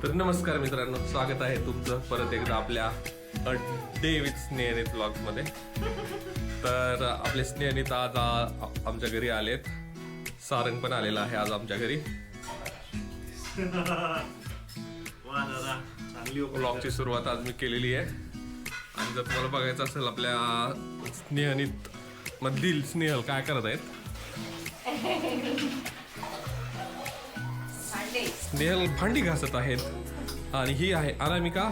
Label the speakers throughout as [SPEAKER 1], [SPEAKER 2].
[SPEAKER 1] तर नमस्कार मित्रांनो, स्वागत आहे तुमचं परत एकदा आपल्या अ डे विथ स्नेहनीत व्लॉग्समध्ये. तर आपले स्नेहनीत आज आमच्या घरी आलेत. सारंग पण आलेला आहे आज आमच्या घरी. व्लॉगची सुरुवात आज मी केलेली आहे. आणि जर तुम्हाला बघायचं असेल आपल्या स्नेहनीत मधील स्नेहल काय करत आहेत. स्नेहल भांडी घासत आहेत आणि ही आहे अनामिका.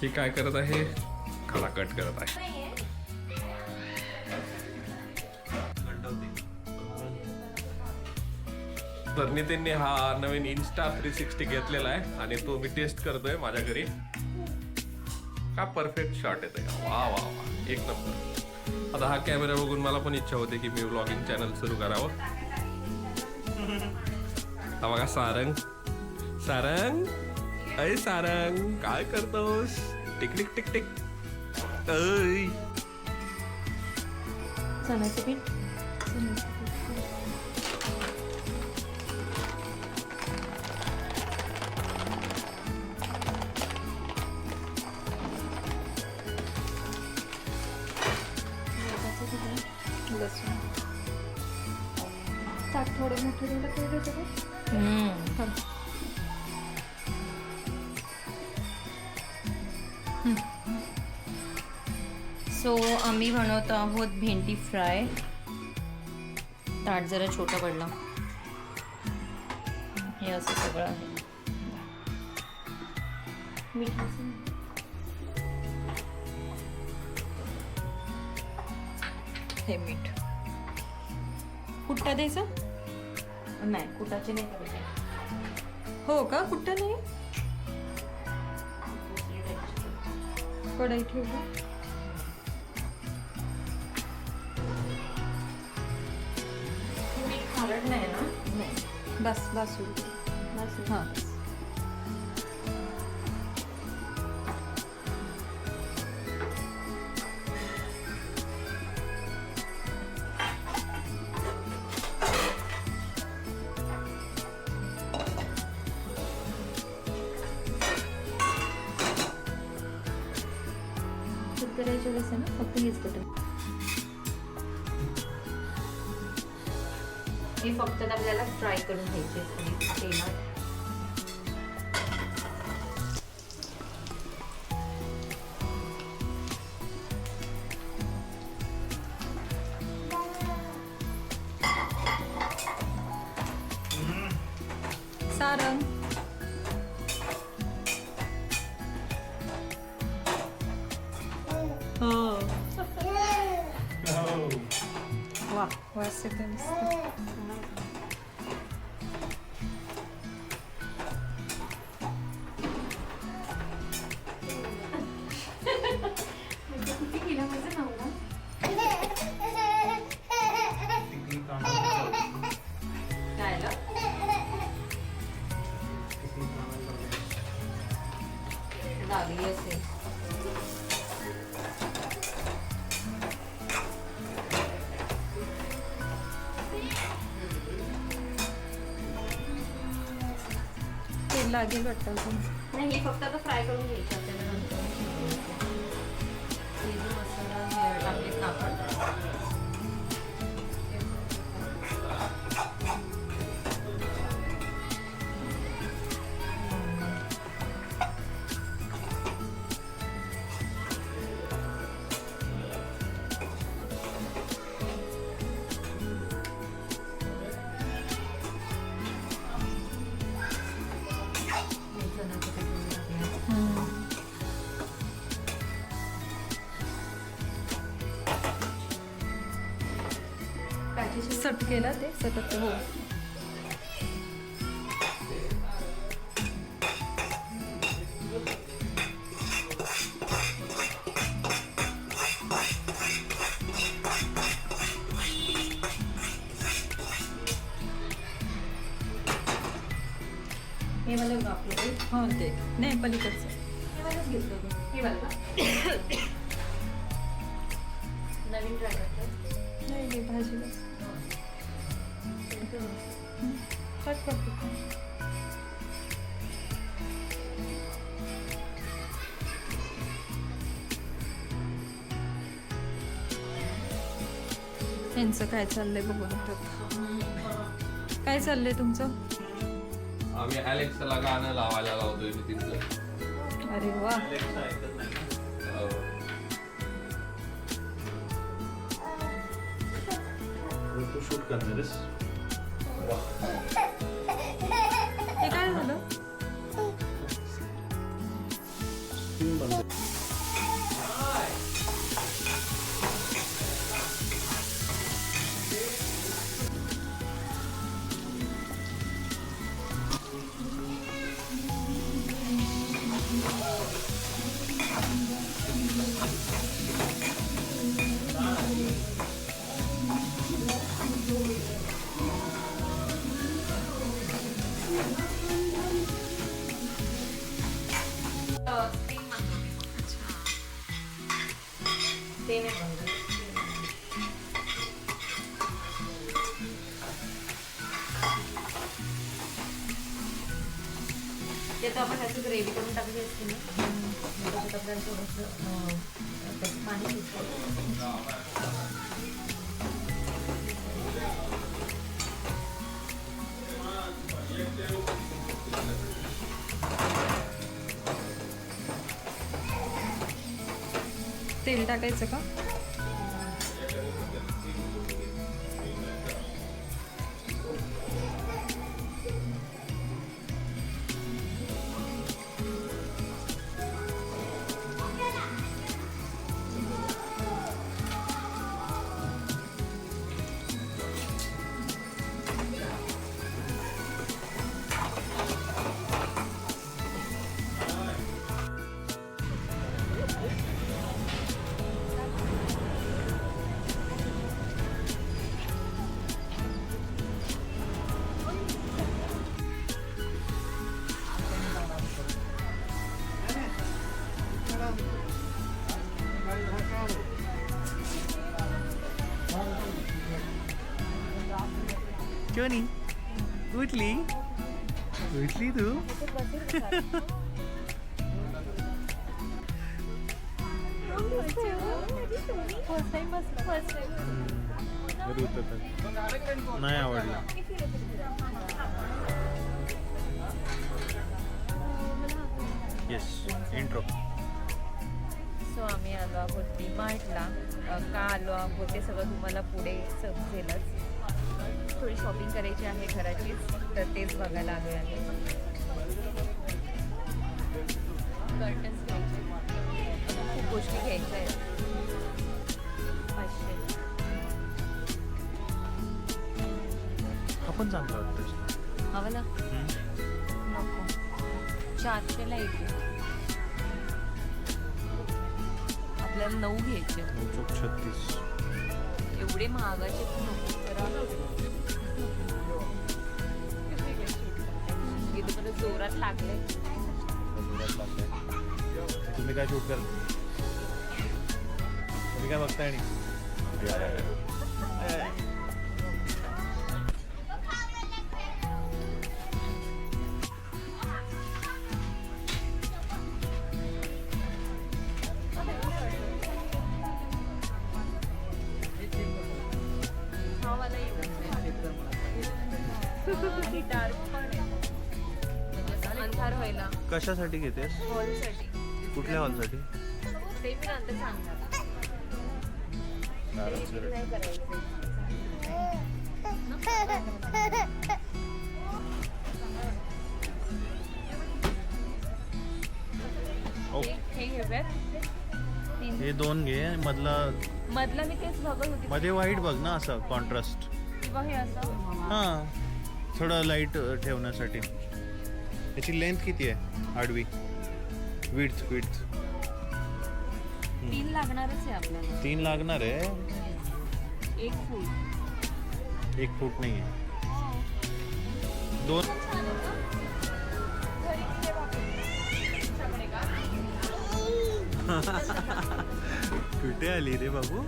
[SPEAKER 1] ही काय करत आहे, खडा कट करत आहे. तर नितीनने हा नवीन इन्स्टा 360 घेतलेला आहे आणि तो मी टेस्ट करतोय माझ्या घरी. का परफेक्ट शॉट येत आहे, वा वा वा, एक नंबर. आता हा कॅमेरा बघून मला पण इच्छा होते की मी व्लॉगिंग चॅनल सुरू करावं. हा बघा सारंग. सारंग, अय सारंग, काय करतोस? Tick tick tick tick. अय
[SPEAKER 2] चण्याचं पीठ. लसूण ताट थोडे मोठे झालं केलं
[SPEAKER 3] सो आम्ही बनवतो आहोत भेंडी फ्राय. ताट जरा छोटं पडलं. हे असं सगळं आहे. हे मीठ कुट्टा द्यायचं नाही, कुटाचे नाही करायचे. हो का, कुट्टा नाही. कढई ठेवू. खारट नाही ना. नाही, बस बस हां. करायचे कसं ना, फक्त हेच बटन. हे फक्त आपल्याला फ्राय करून घ्यायचे तेलात. सारंग, वा वास एकदम मस्त. लागली असेल.
[SPEAKER 2] तेल लागेल वाटतं.
[SPEAKER 3] नाही, हे फक्त आता फ्राय करून घ्यायचं आपल्याला. नंतर मसाला टाकले कापड.
[SPEAKER 2] सट केला ते सतत. हो,
[SPEAKER 3] हे मला वापरलं.
[SPEAKER 2] हो ते नाही, पलीकडचं
[SPEAKER 3] हे मलाच घेतलं. हे मला नवीन ट्राय करतो.
[SPEAKER 2] नाही, हे भाजीला कट करतो. यांचं काय चाललंय बघून येतात. काय चाललंय तुमचं?
[SPEAKER 1] आम्ही अलेक्साला गाणं लावायला लावतोय मी तिथलं.
[SPEAKER 2] अरे वा.
[SPEAKER 4] तू शूट करणार आहेस?
[SPEAKER 2] हे काय झालं?
[SPEAKER 4] स्क्रीन बंद.
[SPEAKER 3] ते नाही बनवलं. ते तर आपण त्याची ग्रेव्ही करून टाकली असते ना, त्याच्यात आपल्याला थोडंसं त्याचं पाणी सुटतं.
[SPEAKER 2] तेल टाकायचं का?
[SPEAKER 4] Johnny, उठली तू? नाही आवडला. Yes, intro.
[SPEAKER 3] सो आम्ही आलो आहोत डीमार्टला. का आलो आहोत ते सगळं तुम्हाला पुढे समजेलच. थोडी शॉपिंग करायची आहे घराचीच, तर तेच बघायला आलो आहे. कर्टन्स घ्यायचे, खूप गोष्टी घ्यायच्या आहेत. 500.
[SPEAKER 4] हा पण चांगला वाटतं.
[SPEAKER 3] हवं ना? नको. 400ला येते. आपल्याला 9 घ्यायचे.
[SPEAKER 4] 36.
[SPEAKER 3] एवढे महागाचे नको. जोरात लागले.
[SPEAKER 4] तुम्ही काय शूट करता? तुम्ही काय बघताय? आणि
[SPEAKER 3] अंधार व्हायला.
[SPEAKER 4] कशासाठी घेतेस?
[SPEAKER 3] हॉलसाठी.
[SPEAKER 4] कुठल्या हॉलसाठी?
[SPEAKER 3] ते मी नंतर सांगणार. ते नाही करायचं. हे घेऊयात.
[SPEAKER 4] हे 2 घे.
[SPEAKER 3] मधला मी तेच बघत होते.
[SPEAKER 4] मध्ये व्हाईट बघ ना, असं कॉन्ट्रास्ट.
[SPEAKER 3] किंवा हे असं.
[SPEAKER 4] हां, थोडं लाईट ठेवण्यासाठी. याची लेंथ किती आहे? आडवी. विड्थ
[SPEAKER 3] 3 लागणारच आहे आपल्याला.
[SPEAKER 4] 3 लागणार आहे.
[SPEAKER 3] 1 फूट.
[SPEAKER 4] 1 फूट नाही आहे. 2. कुठे आली रे बाबू?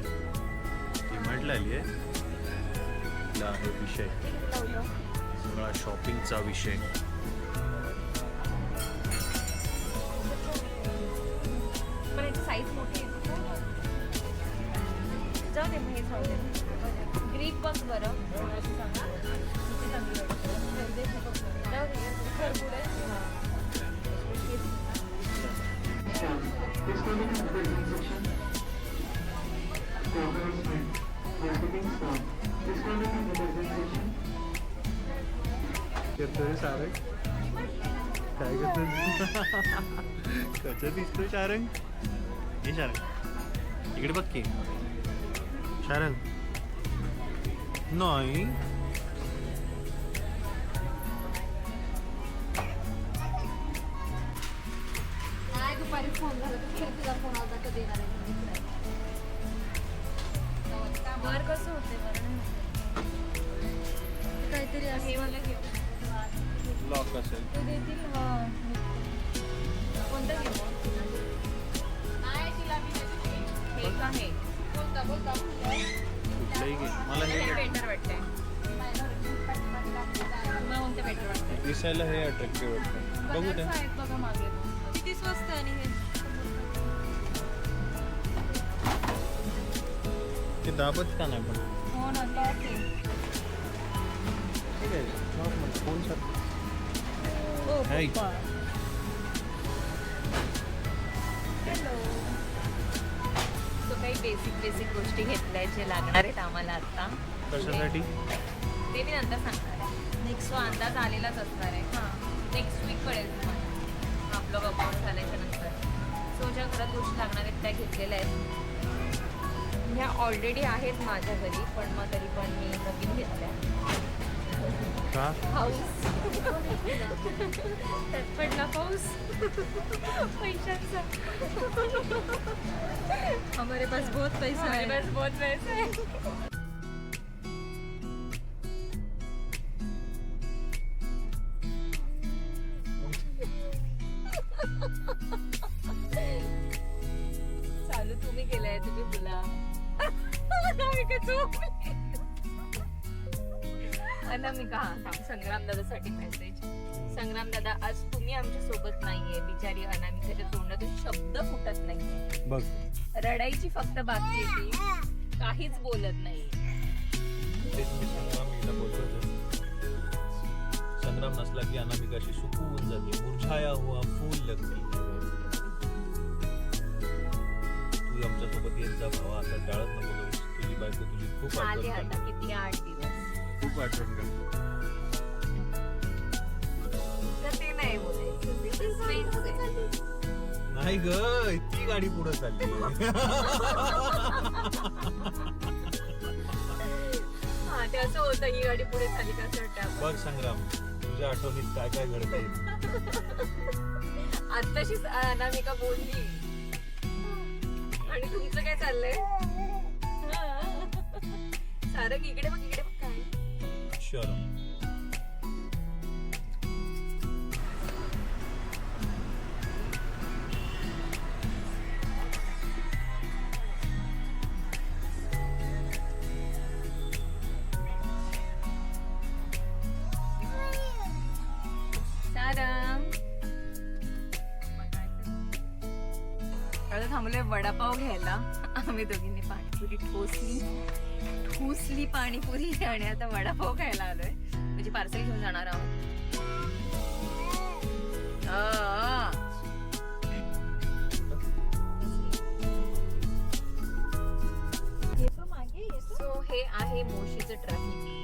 [SPEAKER 4] डीमार्टला आली आहे. आहे विषय सगळा शॉपिंगचा विषय.
[SPEAKER 3] पण याची साईज मोठी आहे. राहू दे, मग हेच राहू दे. ग्रीक बघ बरं कोणाची सांगा किती चांगली वाटते. जाऊ दे, सर पुढे.
[SPEAKER 4] करतोय सारंग काय करतोय कसं दिसतोय शारंग हे शारंग इकडे बघ की शारंग नाही
[SPEAKER 2] नाही दुपारी फोन झाला तर तुझा फोन आला तर देणार आहे
[SPEAKER 3] वर कसं होते बरं
[SPEAKER 2] काहीतरी
[SPEAKER 3] हे मला घेऊ
[SPEAKER 4] लॉक असेल
[SPEAKER 3] ते देतील. कोणतं घेऊ
[SPEAKER 2] नाही तिला मी
[SPEAKER 3] हे का हे
[SPEAKER 2] बोलता बोलता
[SPEAKER 4] कुठलंही घे मला हे
[SPEAKER 3] हे बेटर वाटतंय. तुम्हाला कोणतं बेटर वाटतंय?
[SPEAKER 4] दिसायला हे अट्रॅक्टिव्ह वाटतं बघू
[SPEAKER 3] कलर्स आहेत बघा मागे.
[SPEAKER 2] किती स्वस्त आणि हे
[SPEAKER 4] ते दाबत का नाही पण
[SPEAKER 3] हो ना टॉप आहे.
[SPEAKER 4] ठीक आहे फोन सर
[SPEAKER 3] ओ
[SPEAKER 4] Hey.
[SPEAKER 3] पप्पा. हॅलो. So काही बेसिक गोष्टी घेतल्या आहेत जे लागणार आहेत आम्हाला आता.
[SPEAKER 4] कशासाठी
[SPEAKER 3] ते मी नंतर सांगणार आहे. नेक्स्ट अंदाज आलेलाच असणार आहे. हां नेक्स्ट वीक कळेल तुम्हाला आपलं अपलोड झाल्याच्या नंतर. सो ज्या घरात गोष्टी लागणार आहेत त्या घेतलेल्या आहेत. ह्या ऑलरेडी आहेत माझ्या घरी पण मग तरी पण मी नवीन घेतल्या.
[SPEAKER 4] का
[SPEAKER 3] हाऊस त्यात पडला पाऊस पैशांचा.
[SPEAKER 2] हमारे पास बहुत पैसा
[SPEAKER 3] हमारे
[SPEAKER 2] है
[SPEAKER 3] पास बहुत पैसा है. चालू तुम्ही केलंय तुम्ही बोला. अनामिका संग्राम दादासाठी मेसेज. संग्राम दादा आज तुम्ही आमच्या सोबत नाहीये. बिचारी अनामिकाच्या तोंडातून शब्द फुटत नाहीये.
[SPEAKER 4] बघ
[SPEAKER 3] रडायची फक्त बाकी आहे ती. काहीच बोलत नाही.
[SPEAKER 4] तेच मी संग्रामीला बोलतो होतो. संग्राम नसला की अनामिकाशी सुकून जाते मुरझाया हुआ फूल लगती. तू आमच्या सोबत येत जा भावा आता टाळत नको जाऊस. तुझी बायको तुझी खूप
[SPEAKER 3] आले
[SPEAKER 4] आठवण
[SPEAKER 3] आता
[SPEAKER 4] करते
[SPEAKER 3] किती 8 दिवस.
[SPEAKER 4] खूप आठवण करते
[SPEAKER 3] तर ते नाही बोलायचं. ते suspense आहे.
[SPEAKER 4] नाही ग इतकी गाडी पुढे चालली
[SPEAKER 3] हा ते असं होतं ही गाडी पुढे चाली का असं वाटतं आपण.
[SPEAKER 4] बघ संग्राम तुझ्या आठवणीत काय काय घडतंय
[SPEAKER 3] आत्ताशीच अनामिका बोलली आणि तुमचं काय चाललंय. सारंग इकडे बघ इकडे बघ काय.
[SPEAKER 4] शरम
[SPEAKER 3] सारंग आता थांबलोय वडापाव घ्यायला. आम्ही दोघींनी पाणीपुरी ठोसली पाणीपुरी आणि आता वडापाव खायला आलोय. म्हणजे पार्सल घेऊन जाणार आहोत. सो हे आहे मोशीचं ट्रॅफिक.